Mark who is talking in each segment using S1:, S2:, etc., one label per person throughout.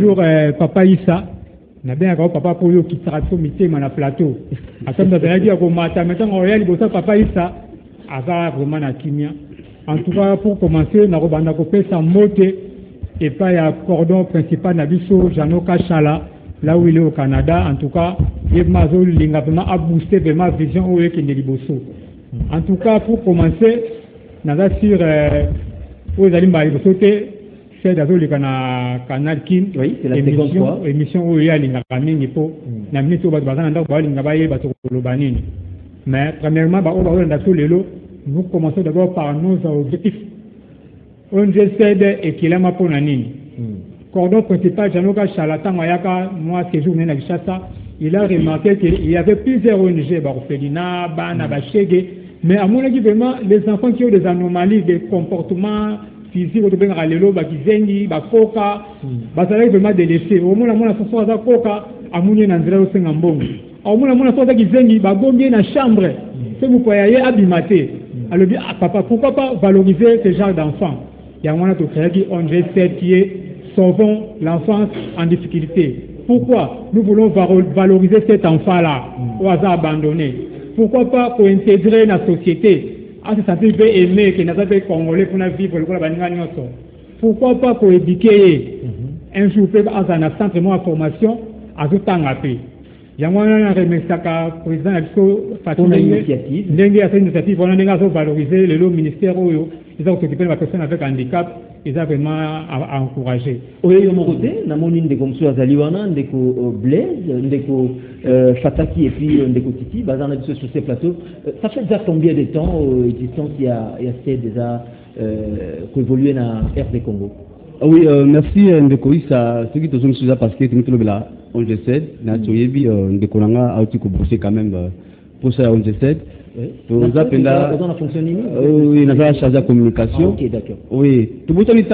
S1: jour papa Issa na bien quand papa pour yo qui traite mité na plateau attends ça veut dire que matin maintenant on réalise que papa Issa a vraiment na kimia. En tout cas pour commencer na robanda ko pesa moté et pas il y a cordon principal na biso Janoka Chala là où il est au Canada. En tout cas il m'a vraiment a boosté vraiment vision où est qui est liboso. En tout cas pour commencer na sur vous allez m'a sauter c'est dans le canal Kin.
S2: Oui, c'est la seconde fois.
S1: Émission où il y a l'ingamingi pour na minute ba bazana ndo ba lingabaye ba tolobanini. Mais premièrement ba on va dans lelo nous commençons d'abord par nos objectifs. On essaie et qu'il a ma pour nanini. Cordon principal Janoka Chalatan Mayaka moi séjour na Kinshasa, il a remarqué qu'il y avait plusieurs ONG Barfelina, Bana Bachege, mais à mon avis vraiment les enfants qui ont des anomalies de comportement physique au bien à l'élo bakizengi bakoka basala vraiment délaissé au moins la façon za koka amunye na nzela osenga mbongo au moins la façon za kizengi bagombi na chambre c'est vous pouvez abimate alors dit papa pourquoi pas valoriser ce genre d'enfants il y a moins de créer qui on essaie qui est sauvons l'enfance en difficulté. Pourquoi nous voulons valoriser cet enfant là au hasard abandonné? Pourquoi pas pour intégrer la société à se sentir aimé, qui n'a pas été congolais pour vivre le Banigagnon. Pourquoi pas pour éduquer un jour à un centre de formation à tout temps après. Il y a un président de l'initiative. L'initiative, on a valorisé le ministère où ils ont occupé la personne avec handicap. Ils ont vraiment encouragé.
S2: Oui, de mon côté, dans mon ligne de Gomsou Azaliwana, Ndeko Blaise, Ndeko Fataki et puis Ndeko Titi, basé sur ces plateaux. Ça fait déjà combien de temps existence il y a déjà évolué dans RD Congo?
S3: Oui, merci Ndeko Issa. Ce qui te sont sous parce que tu me là, on essaie. Natioyebi Ndeko Nanga a aussi bosser quand même pour ça on essaie.
S2: Oui, on a fonctionné.
S3: Oui, on a chargé la communication.
S2: Ok, d'accord.
S3: Oui, tout le monde est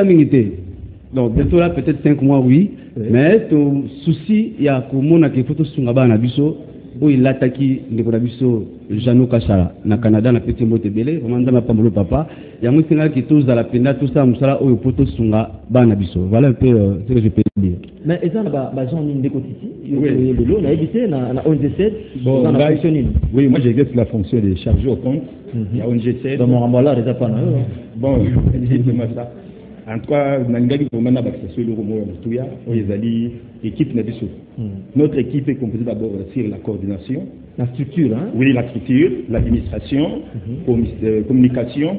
S3: donc bientôt là peut-être 5 mois oui, mais ton souci il y a comme on a que photo sur ngaba na biso où il attaque ndeko na biso Janoka Chala na Canada na petit mote belé vraiment dans pas mon papa il y a mutinga qui tous dans la penda tout ça musala où photo sur ngaba na biso voilà un peu ce que je peux dire.
S2: Mais ils ont Jean Ndeko Titi le lot na évité na ONG7 dans la fonction.
S4: Oui, moi j'exerce la fonction de chargé au compte il y a ONG7
S2: dans mon rambala les pas
S4: bon exactement ça. En tout cas, notre équipe est composée d'abord sur la coordination,
S2: la structure, hein?
S4: Oui, la structure, l'administration, communication,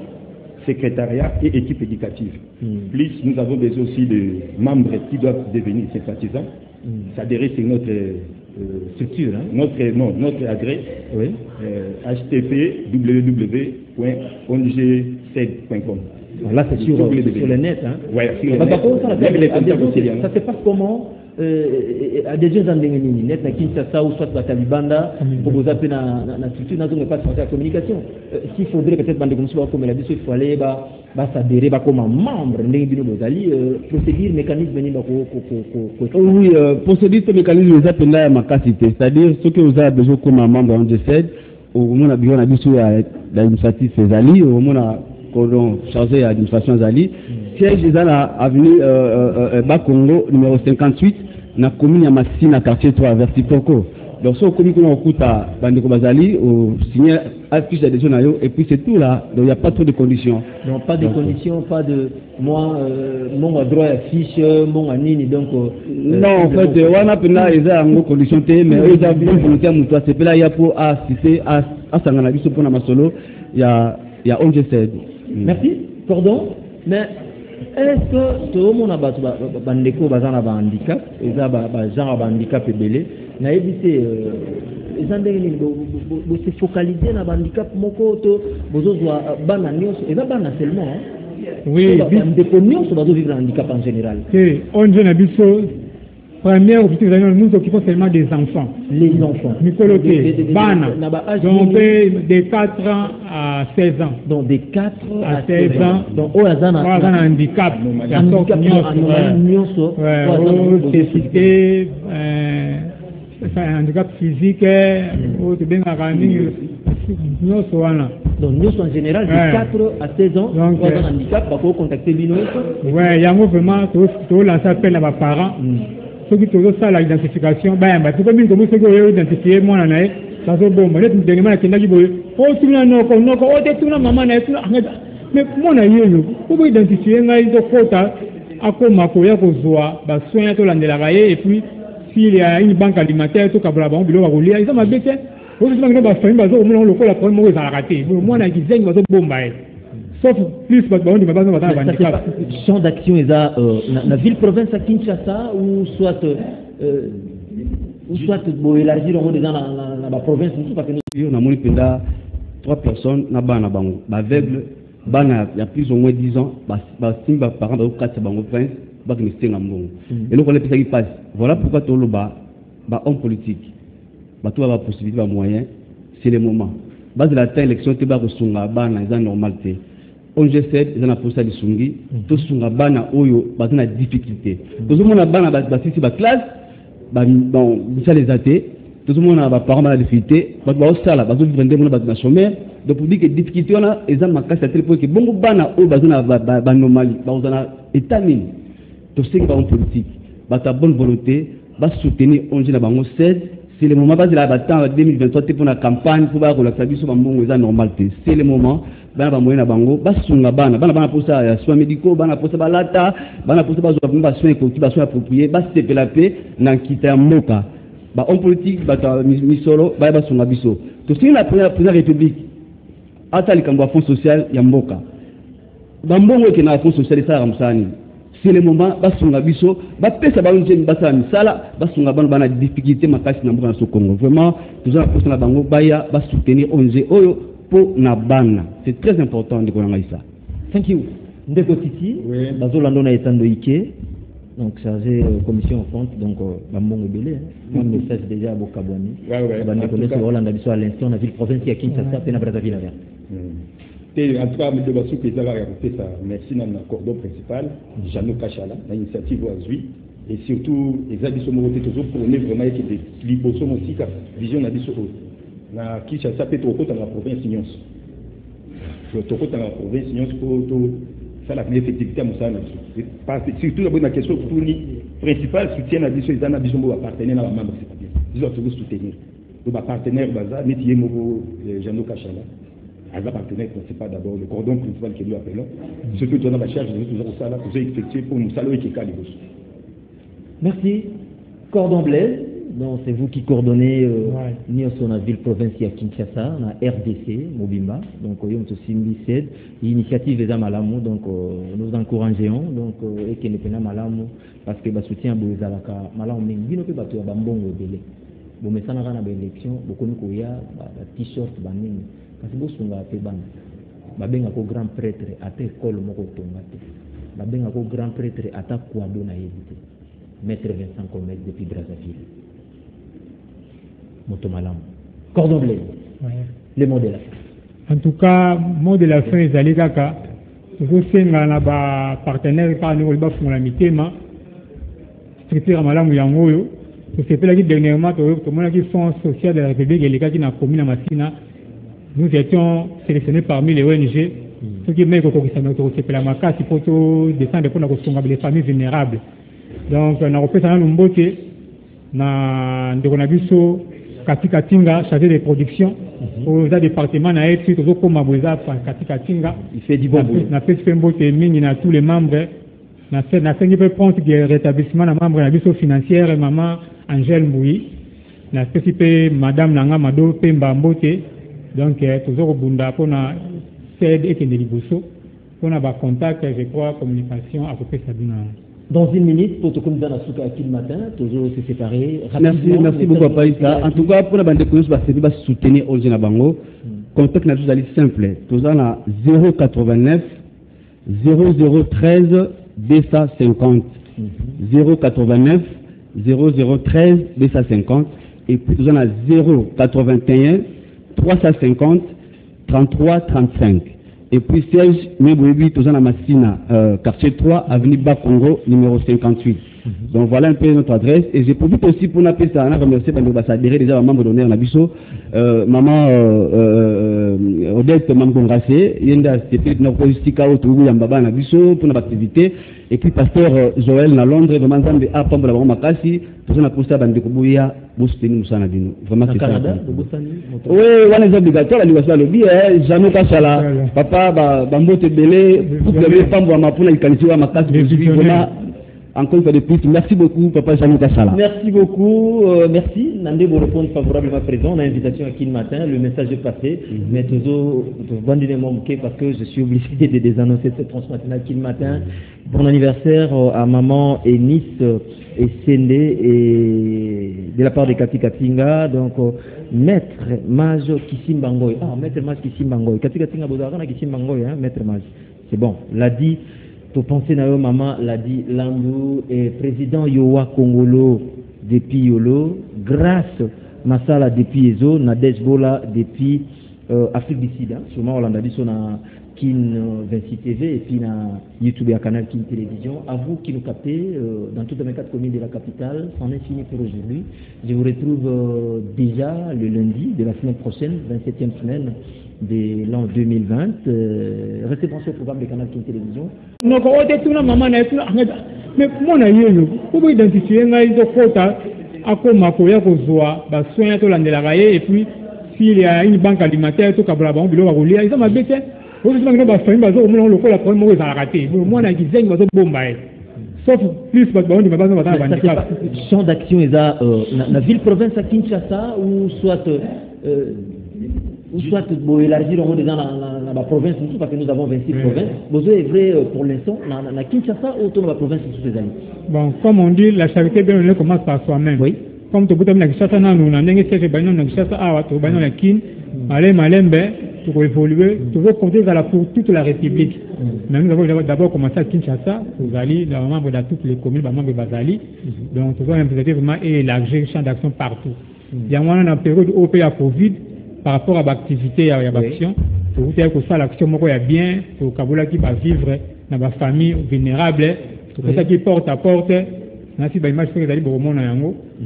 S4: secrétariat et équipe éducative. Plus, nous avons besoin aussi de membres qui doivent devenir sympathisants, s'adhérer sur notre structure, hein? notre adresse, oui. http www.ong7.com.
S2: Là, c'est sur le net. Hein?
S4: Oui, sur le net.
S2: Ça se passe comment à des jeunes endémiques, net, na Kinshasa ou soit à Talibanda, pour vous appeler dans la structure, dans une pas de la communication. S'il faudrait peut-être, comme il a dit, il faut aller s'adhérer comme un membre, procédure, mécanisme,
S3: oui, procédure, mécanisme, vous appelez là ma capacité, c'est-à-dire ce que vous avez besoin comme un membre, on décède, au moment où on a besoin de l'initiative Zali, au moment où cordon chargé à l'administration Zali, siège des avenue Bakongo numéro 58, na commune ya Massina quartier 3 vers Tipoko. Donc ce commune qu'on écoute à Bandeko Bazali au signer affiche d'adhésion nayo et puis c'est tout là. Donc il n'y a pas trop de conditions.
S2: Donc pas de conditions, pas de moi mon droit affiche mon anini donc
S3: non en fait on a pena ils ont en condition mais ils ont bien volontaire mutua c'est là il y a pour assister à sangana biso pour na masolo il y a ONG7.
S2: Merci cordon mais est-ce que tout le monde a bandeko bazana ba handicap eza ba genre handicap ebele na éviter les endémiques se focaliser na handicap moko to bozozwa bana nyonso eza bana seulement
S1: oui
S2: bandeko nyonso bazo vivre handicap en général
S1: on na biso première objectif nous occupons seulement des enfants.
S2: Les enfants.
S1: Bana. Donc de 4 ans à 16 ans.
S2: Donc de 4
S1: à 16 ans.
S2: Donc au hasard
S1: un handicap.
S2: Handicap
S1: un handicap physique, ou bien nyonso wana.
S2: Donc nous en général de 4 à 16 ans, donc on a un handicap, il faut contacter l'INO.
S1: Ouais, yango vraiment to lancer appel à mes parents. Ceux qui ont ça l'identification, ben bah c'est comme ceux qui ont identifié moi na e, ça se bon, mais le dernièrement qui n'a qui boy, oh tout le monde oh tout le maman na tout mais moi na yelo, pour identifier ngai to kota akoma ko ya ko zoa, ba soin to landela gaye et puis s'il y a une banque alimentaire to kabla ba bilo ba kolia, ça m'a bête. Vous savez ba famille ba zo mo lo ko la premier mo za raté. Moi na ki zengi ba zo bomba. Sauf plus parce que
S2: champ d'action est à la ville province à Kinshasa ou soit élargir au moins dans la province parce que
S3: nous avons 3 personnes na bana bango aveugle bana il y a plus ou moins 10 ans ba simba parents ba 4 bango prince ba que c'était ngambongo et donc on les qui passe voilà pourquoi tout le ba homme politique ba tout ba possibilité ba moyen c'est le moment base de la élection te ba resunga bana c'est normalité on G7 ils ont posé des sungi tout sunga bana oyo bazana difficulté tout le monde a bana basisi ba classe ba bon ça les athées tout le monde a ba parents ba difficulté ba sala ba vendre mon ba chômeur donc pour dire que difficulté on a ils ont makasi à tel point que bongo bana oyo bazana ba normali ba uzana étamine tout ce qui va en politique ba ta bonne volonté ba soutenir on G na bango 16 c'est le moment base la bataille 2023 pour la campagne pour ba relaxer biso ba mbongo eza normalité c'est le moment bana ba moyena bango basunga bana pour ça ya soins médicaux bana pour ça balata bana pour ça ba soins écoutiques ba soins appropriés ba sepela pe na kita mboka ba homme politique ba misolo ba basunga biso to c'est la première république ata likambo fonds social ya mboka ba mbongo ke na fonds social ça ramsani c'est le moment basunga biso ba pesa ba njeni basala misala basunga bana difficulté makasi na mboka na Congo vraiment tout ça pour ça bango baya ba soutenir onje oyo pour Nabana. C'est très important de connaître ça.
S2: Thank you. Ndeko Titi, bazolando na etando ike, donc chargé commission en compte, donc bambongo belé, un message déjà à Bokabwani. Bande connaître Rolanda biso à l'instant na ville province ya Kinshasa pe na Brazzaville là.
S4: En tout cas, de basu que ça va raconter ça. Merci dans le cordon principal, Jano Kachala, l'initiative Oazui et surtout exactement moté toujours pour vraiment que des liposo mosika vision na biso na Kinshasa peut trop dans la province Nyons. Je trop dans la province Nyons pour ça la effectivité à Moussa. Surtout la bonne question pour nous principal soutien à biso izana biso mo partenaire na membre c'est pas bien. Ils ont toujours soutenir. Le partenaire baza métier mo Jano Kachala. À la partenaire principal d'abord le cordon principal que nous appelons. Ce que tu as la charge de toujours ça là pour effectuer pour nous saluer qui calme.
S2: Merci. Cordon Blaise. Donc c'est vous qui coordonnez la ville province à Kinshasa, la RDC, Mobimba. Donc il y a aussi l'initiative des Amalamu. Donc nous encourageons donc et que nous prenons Malamu parce que le soutien de Zalaka Malamu mais nous peut battre Bambongo belé. Bon mais ça n'a rien à l'élection. Beaucoup nous koya t-shirt banini parce que vous sunga pe ban. Babenga ko grand prêtre ate école moko tongate. Babenga ko grand prêtre ata kwado na yebite. Maître Vincent Comès depuis Brazzaville. Motomalam. Cordon Blaise. Le mot de la fin.
S1: En tout cas, mot de la fin, ils allaient kaka. Vous savez, on a un partenaire par nous, il va faire la mitema. Structure Malam Yangoyo. C'est là que dernièrement, tout le monde qui fonds social de la République et les gars qui n'ont commis la Massina. Nous étions sélectionnés parmi les ONG. Ceux qui mettent au Kokisano, c'est la Maca, c'est pour descendre pour les familles vulnérables. Donc, on a repris ça dans le mbote. Na ndekonabiso katika tinga chargé de production aux départements na etu toujours comme maboza katika tinga
S2: il fait du bon boulot
S1: na fait mbote mingi na tous les membres na fait prendre que rétablissement na membre na biso financière maman Angèle Mouyi na fait madame Nanga Mado Pemba Mbote donc toujours bunda pona cède et que liboso pona ba contact je crois communication à peu près ça donne.
S2: Dans une minute, pour tout comme dans la souka qui le matin, toujours se séparer.
S3: Merci beaucoup, Papa. En tout cas, pour la bande de connus, c'est de soutenir Olgena Bango. Contact n'a juste simple. Tout ça, a 089 0013 250. 089 0013 250. Et puis, tout ça, a 081 350 33 35. Et puis Serge Meboui, tout ça, Massina, quartier 3, avenue Bakongo, numéro 58. Donc voilà un peu notre adresse. Et j'ai profité aussi pour appeler ça, on a remercié par l'ambassadeur déjà un membre d'honneur Nabiso, maman Odette Mamgongassé, Yenda c'était notre logistique au Togo Yambaba Nabiso pour notre activité. Et puis pasteur Joël na Londres, vraiment Zambe a pambo la makasi, pour ça na poussa bande kubuya, vous soutenez nous ça na dino. Vraiment c'est ça. Oui, on est obligatoire la libération le bien, jamais pas ça là. Papa bambote belé, pour le pambo ma pour la qualité wa makasi, vraiment encore une fois de plus, merci beaucoup, Papa Jean Kassala.
S2: Merci beaucoup, merci. Nandé vous répondre favorablement présent. On a invitation à qui le matin, le message est passé. Mais toujours, parce que je suis obligé de désannoncer cette transmatinale qui le matin. Bon anniversaire à maman et Nice et Sendé et de la part de Kati Katinga. Donc, Maître Maj Kissimbangoy. Ah, Maître Maj Kissimbangoy. Kati Katinga Bozarana Kissimbangoy, hein, Maître Maj. C'est bon, l'a dit. Pour penser à maman l'a dit Landou et président Yowa Congolo depuis Yolo, grâce Masala depuis Ezo, Nadej Bola depuis Afrique du Sud. Sûrement on l'a dit sur Kin 26 TV et puis na YouTube et canal Kin Télévision. À vous qui nous captez dans toutes les 4 communes de la capitale, c'en est fini pour aujourd'hui. Je vous retrouve déjà le lundi de la semaine prochaine, 27e semaine de l'an 2020. Restez branchés au programme de canal Kin Télévision.
S1: Donc, on est tout le moment, mais mon aïeux, pour identifier les autres, à comme à quoi qu'on soit, soigner tout l'année et puis s'il y a une banque alimentaire, tout comme la banque, ils ont ma bête. Au lieu de faire une base, on le premier mot est raté. Moi, on a dit que c'est bombe. Sauf plus, parce que on dit que
S2: c'est champ d'action, est la ville-province à Kinshasa ou soit. Ou soit élargir dans la province, parce que nous avons 26 provinces. Vous est vrai pour l'instant, dans la Kinshasa ou dans la province sous ces années.
S1: Bon, comme on dit, la charité bien honnête commence par soi-même. Oui. Comme tu peux me dire que nous avons des choses qui tu peux évoluer, tu veux compter pour toute la République. Mais nous avons d'abord commencé à Kinshasa, vous allez, les membres de toutes les communes, les membres de Bazali. Donc, nous avons vraiment élargi le champ d'action partout. Il y a une période où il y a Covid. Par rapport à l'activité et à l'action, pour vous dire que ça, l'action est bien, pour Kaboula qui va vivre dans ma famille vulnérable, pour ça qui porte à porte, si l'image fait d'aller au monde,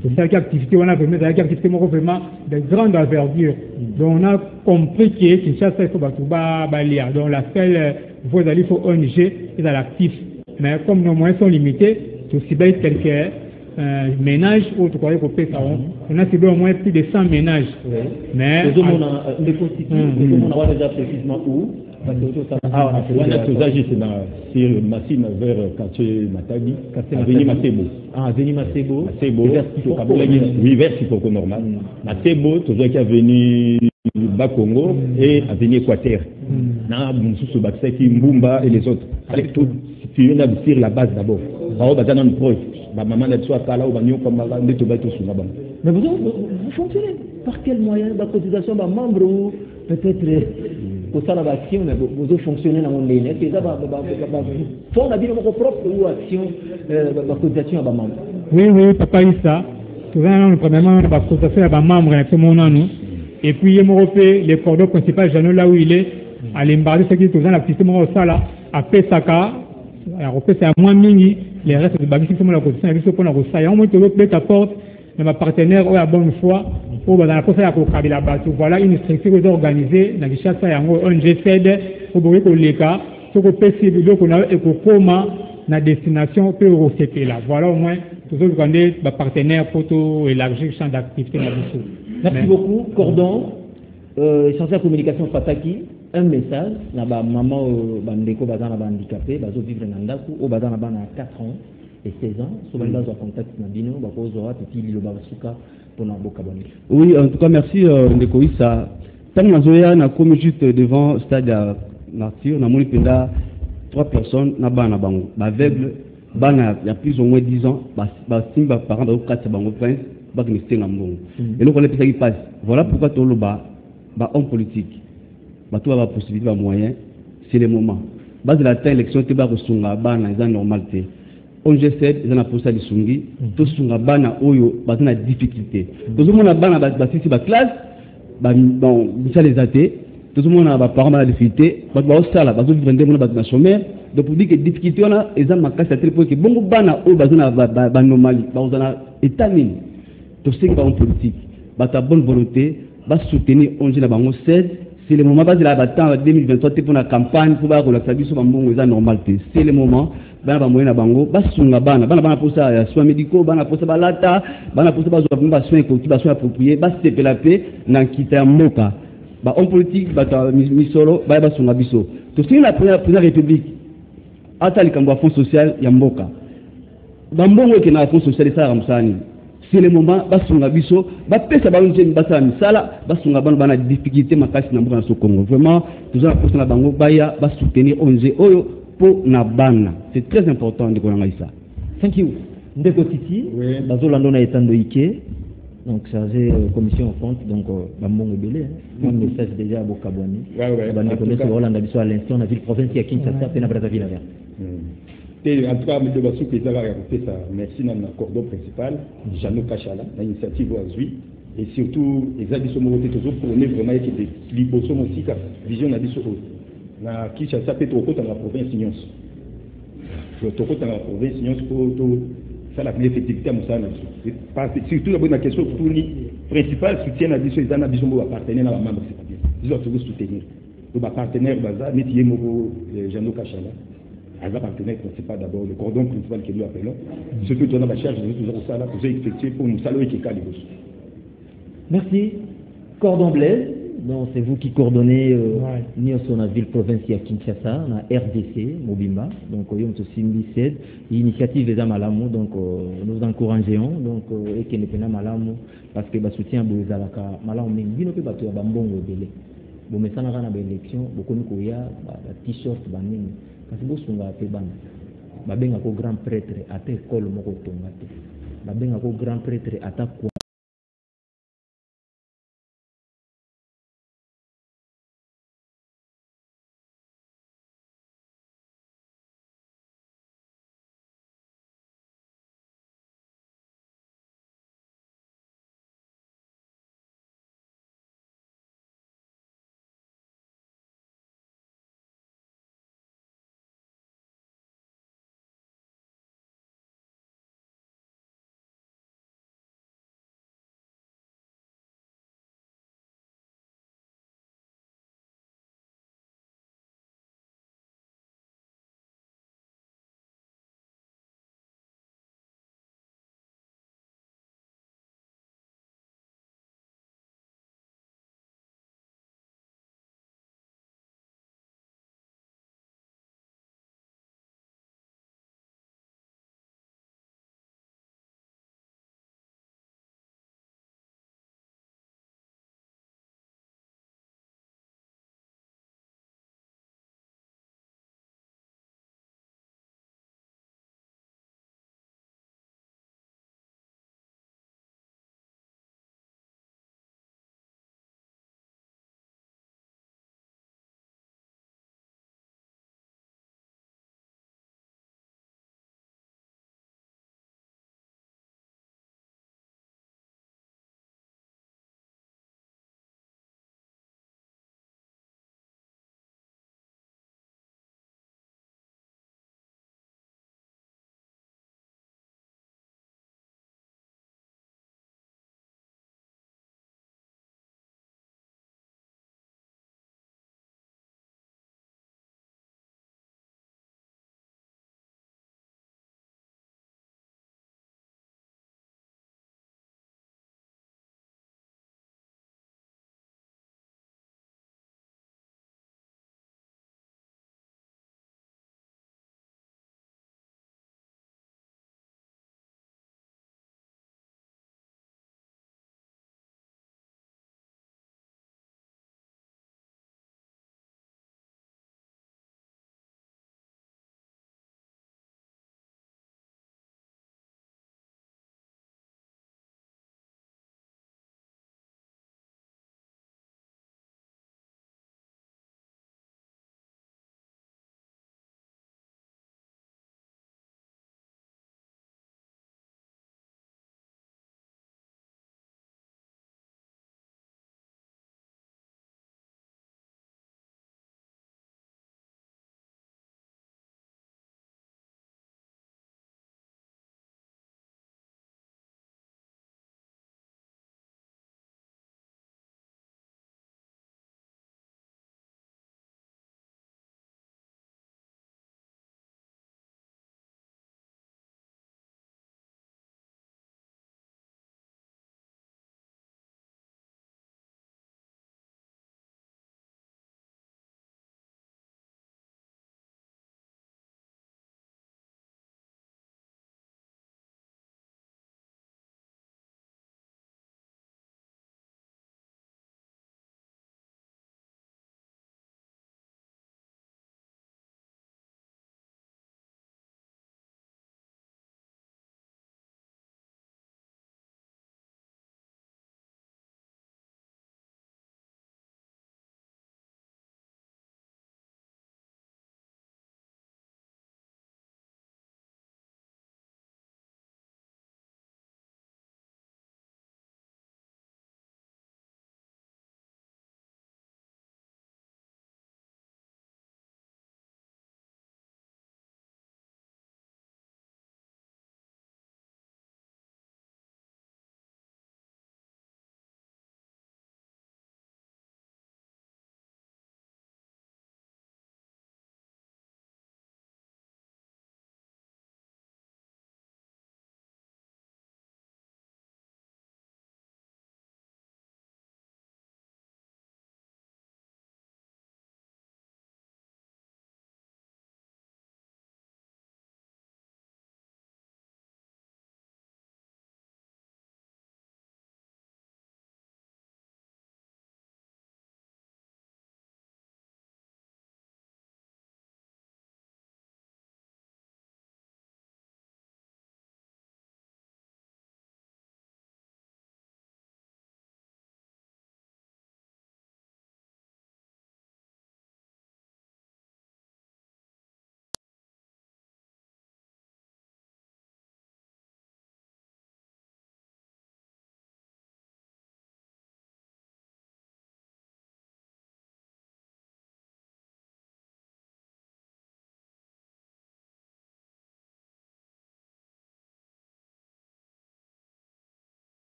S1: pour ça qui activité, on a vraiment des activités vraiment de grande envergure. Donc on a compris que Kinshasa, il faut balayer. Donc l'appel, vous allez faut ONG est à l'actif. Mais comme nos moyens sont limités, c'est aussi bien quelques ménages ou tu croyais qu'on peut ça on a ciblé au moins plus de 100 ménages. Mais
S2: on a déjà précisément où
S4: on a tous agi sur Massime vers quartier Matadi, Avenue Masebo.
S2: Ah, Avenue Masebo.
S4: Oui, vers Sipoko normal. Masebo, toujours qui est venu Bas-Congo et Avenue Équateur. Na Moussou Bakseki, Mbumba et les autres. Avec tout, tu viens sur la base d'abord.
S2: Mais vous fonctionnez par quel moyen? La cotisation d'un membre ou peut-être pour ça l'action, mais vous fonctionnez dans le monde. Est-ce que ça va fond la vie propre ou action la cotisation à un membre?
S1: Oui, papa Issa. Souvent, premièrement, la cotisation à un membre, et puis le cordon principal, là où il est, à l'embarquer, ce qui est toujours l'activité au Sala, à Pesaka. Alors, c'est à moins mini, les restes de Babi, c'est la cotisation, pour la Rosaïa. On monte l'autre porte, mais ma partenaire, à bonne foi, dans la procédure à Kabila Batu. Voilà une structure organisée, dans le chat, il y a un GCD, pour que les cas, ce qu'on peut cibler, qu'on a, et qu'on comment, la destination peut recéter là. Voilà au moins, toujours le partenaire pour élargir le champ d'activité.
S2: Merci beaucoup, Cordon, essentiel communication Fataki. Un message, maman bandeko bazana handicapé, bazo vivre nandaku, o bazana bana 4 ans et 16 ans, souvent bazo contact na bino, bakozo wa petit lilo basuka pour na boka bani.
S3: Oui, en tout cas merci ndeko Issa. Tant nazoya na comme juste devant stade Martyr, na moni penda 3 personnes na bana bango, aveugle, bana il y a plus ou moins 10 ans, simba parents ba 4 bango prince, ba ki stenga mbongo. Et donc on les pesa qui passe. Voilà pourquoi tolo ba homme politique. Tout va possibilité va moyen, c'est le moment. Base de la élection te ba kosunga bana eza normalité. On G7 ils ont posé des sungi, to sunga bana oyo bazana difficulté. Tout le monde bana ba sisi ba classe, ba bon ça les athées, tout le monde a des parents à difficulté, bato ba osala bazo vendre mon bato na chômeur, donc pour dire que difficulté on a eza makasi à tel point que bongo bana o bazo na ba normali ba ozana état nini to c'est que ba politique bato bonne volonté ba soutenir onge na bango 16 c'est le moment bas la battant 2023 pour la campagne pour ba ko la sabiso ba mbongo eza normal c'est le moment bana ba moyena bango basunga bana posa ya soins médicaux bana posa balata bana posa bazwa ba soins écoutiques ba soins appropriés ba sepela pe na kita ya mboka ba homme politique bata misolo ba basunga biso to c'est la première république ata likambo fonds social ya mboka ba mbongo ke na fonds social ça ramsani c'est le moment basunga biso ba pesa ba nje basala misala basunga bana difficulté makasi na mboka na Congo vraiment toujours la posa na bango baya ba soutenir onje oyo pour Nabana. C'est très important de connaître ça.
S2: Thank you. Ndeko Titi, bazolando na etando ike, donc chargé commission au compte, donc bambongo belé, mon message déjà à Bokabwani. Bande connaître Hollande biso à l'instant na ville province ya Kinshasa, pe na Brazzaville là.
S4: En tout cas, M. Bassou Pézara a fait ça. Merci dans le cordon principal, Jano Kachala, l'initiative Oazui, et surtout, les habits sont toujours pour vraiment que des libosos aussi, vision d'habits na Kinshasa peut trop dans la province Nyons. Trop dans la province Nyons pour faire la effectivité à Moussa. Surtout la question pour nous principal soutien à biso ezana biso mo partenaire na ba membre c'est pas bien. Ils doivent toujours soutenir. Le partenaire baza métier mo Jano Kachala. Un partenaire principal d'abord le cordon principal que nous appelons. Surtout dans la charge de toujours ça là pour effectuer pour nous saluer qui calme.
S2: Merci. Cordon Blaise. Donc c'est vous qui coordonnez Niosona ville province à Kinshasa, na RDC, Mobimba. Donc il y a une initiative des Amalamu, donc nous encourageons donc et que ne pena malamu parce que ba soutien bozalaka malamu mingi no pe bato ya bambongo belé. Bo mesana kana ba élection boko niko ya ba t-shirt ba nini. Kasi bo sunga pe bana. Ba benga ko grand prêtre ata école moko tonga te. Ba benga ko grand prêtre ata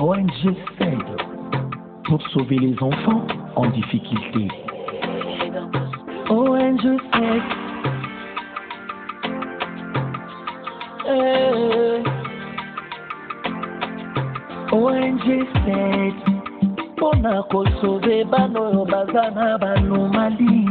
S5: ONG SAID pour sauver les enfants en difficulté. ONG SAID. ONG SAID pona ko sauver bano bazana banomalie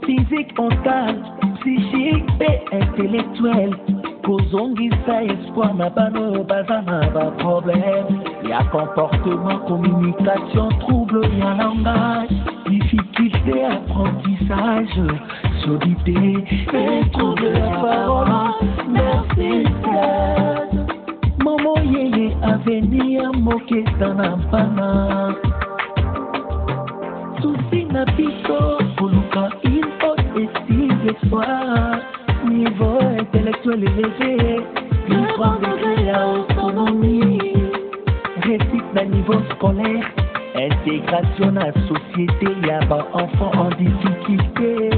S5: physique, mentale, psychique et intellectuelle. Kozongisa espoir na bano bazana ba problème. Y'a comportement, communication, trouble, y'a langage, difficulté, apprentissage, surdité et trouble de la parole. Merci Claude. Momo yeye avenir moke sanapana. Souci na biso koluka une haute estime d'espoir. Niveau intellectuel élevé, plus grand degré à autonomie. Réussite na niveau scolaire, intégration à la société, y'a pas enfants en difficulté.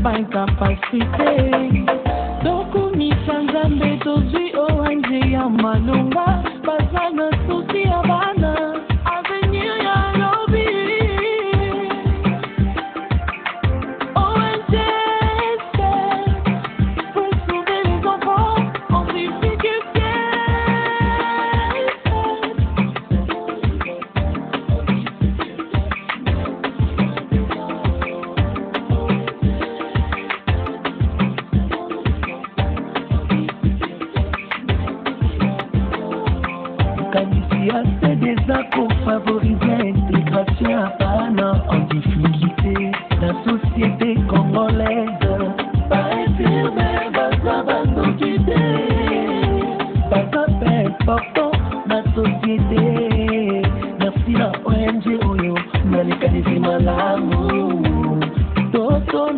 S5: Incapacité donc misanzambe tozwi ONG ya malunga bazana souci ya bana avenir ya lobi ONG pour sauver les enfants en difficulté. C'est des accords favorisés l'intégration à Bana en difficulté. La société congolaise paraît-il mais va s'abandonner. Pas important la société. Merci la ONG Oyo, n'a les qualifiés malamu. Toto